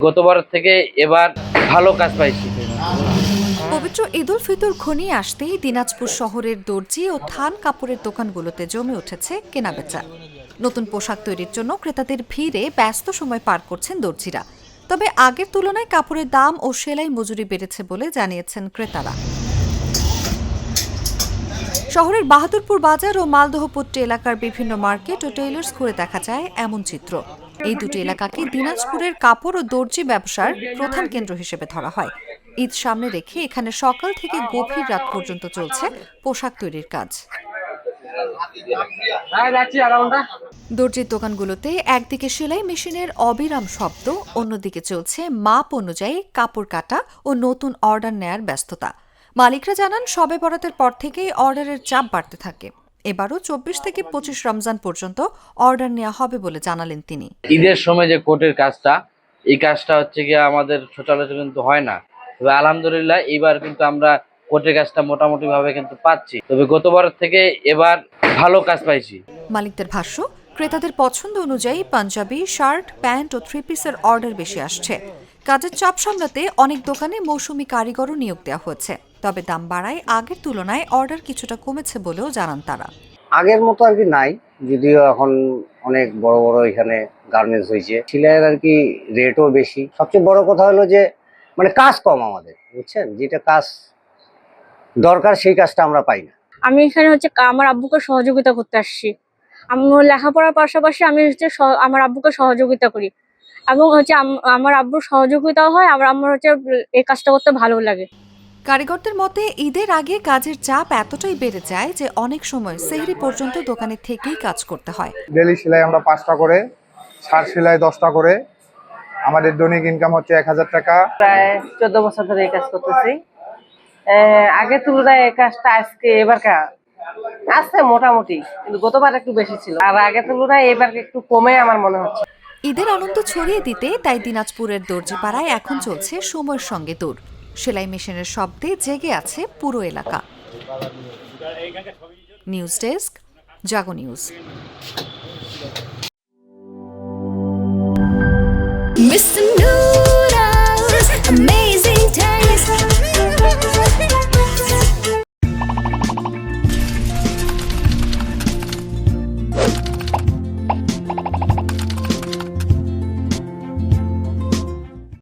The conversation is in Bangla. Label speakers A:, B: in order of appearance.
A: গতবার থেকে এবার ভালো কাজ পাইছি।
B: পবিত্র ঈদ উল ফিতর ঘনিয়ে আসতেই দিনাজপুর শহরের দর্জি ও থান কাপড়ের দোকানগুলোতে জমে উঠেছে কেনাবেচা। নতুন পোশাক তৈরির জন্য ক্রেতাদের ভিড়ে ব্যস্ত সময় পার করছেন দর্জিরা। তবে আগের তুলনায় কাপড়ের দাম ও সেলাই মজুরি বেড়েছে বলে জানিয়েছেন ক্রেতারা। শহরের বাহাদুরপুর বাজার ও মালদহপট্টি এলাকার বিভিন্ন মার্কেট ও টেইলার্স ঘুরে দেখা যায় এমন চিত্র। এই দুটি এলাকাকে দিনাজপুরের কাপড় ও দর্জি ব্যবসার প্রধান কেন্দ্র হিসেবে ধরা হয়। ঈদ সামনে রেখে এখানে সকাল থেকে গভীর রাত পর্যন্ত চলছে পোশাক তৈরির কাজ। দর্জির দোকানগুলোতে একদিকে সেলাই মেশিনের অবিরাম শব্দ, অন্যদিকে চলছে মাপ অনুযায়ী কাপড় কাটা ও নতুন অর্ডার নেয়ার ব্যস্ততা। মালিকরা জানান শবে বরাতের পর থেকেই অর্ডারের চাপ বাড়তে থাকে। এবারও 24 থেকে 25 রমজান পর্যন্ত অর্ডার নেওয়া হবে বলে জানালেন তিনি।
A: ঈদের সময় যে কোটের কাজটা, এই কাজটা হচ্ছে গিয়ে আমাদের সচরাচর কিন্তু হয় না। তবে আলহামদুলিল্লাহ এবার কিন্তু আমরা কোটের কাজটা মোটামুটি ভাবে কিন্তু পাচ্ছি। তবে গতবার থেকে এবার ভালো কাজ পাইছি।
B: মালিকদের ভাষ্য, ক্রেতাদের পছন্দ অনুযায়ী পাঞ্জাবি, শার্ট, প্যান্ট ও থ্রি পিসের অর্ডার বেশি আসছে। কাজের চাপ সামলাতে অনেক দোকানে মৌসুমি কারিগরও নিয়োগ দেওয়া হয়েছে। তবে দাম বাড়ায় আগের তুলনায় অর্ডার কিছুটা কমেছে বলেও জানান তারা।
C: আগের মতো আর কি নাই, যদিও এখন অনেক বড় বড় এখানে গার্মেন্টস হয়েছে, সেলাইয়ের আর কি রেটও বেশি। সবচেয়ে বড় কথা হলো যে মানে কাজ কম আমাদের, বুঝছেন, যেটা কাজ দরকার সেই কাজটা আমরা পাই না।
D: আমি এখানে আমার আব্বুকে সহযোগিতা করতে আসছি। আমি লেখাপড়ার পাশাপাশি আমি আমার আব্বুকে সহযোগিতা করি এবং আমার আব্বুর সহযোগিতাও হয়। আমার এই কাজটা করতে ভালো লাগে।
B: কারিগরদের মতে ঈদের আগে কাজের চাপ এতটাই বেড়ে যায় যে অনেক সময় সেহরি পর্যন্ত দোকানে থেকেই কাজ করতে হয়।
E: ডেলি সেলাই আমরা 5টা করে, শার্ট সেলাই 10টা করে। আমাদের দৈনিক ইনকাম হচ্ছে 1000 টাকা।
F: প্রায় 14 বছর ধরে এই কাজ করতেছি। আগের তুলনায় এই কাজটা এবার আসছে মোটামুটি, কিন্তু গতবার একটু বেশি ছিল, আর আগের তুলনায় এবার একটু কমে আমার মনে হচ্ছে।
B: ঈদের আনন্দ ছড়িয়ে দিতে তাই দিনাজপুরের দর্জিপাড়ায় এখন চলছে সময়ের সঙ্গে দৌড়। সেলাই মেশিনের শব্দে জেগে আছে পুরো এলাকা। নিউজ ডেস্ক, জাগো নিউজ।
G: Mr.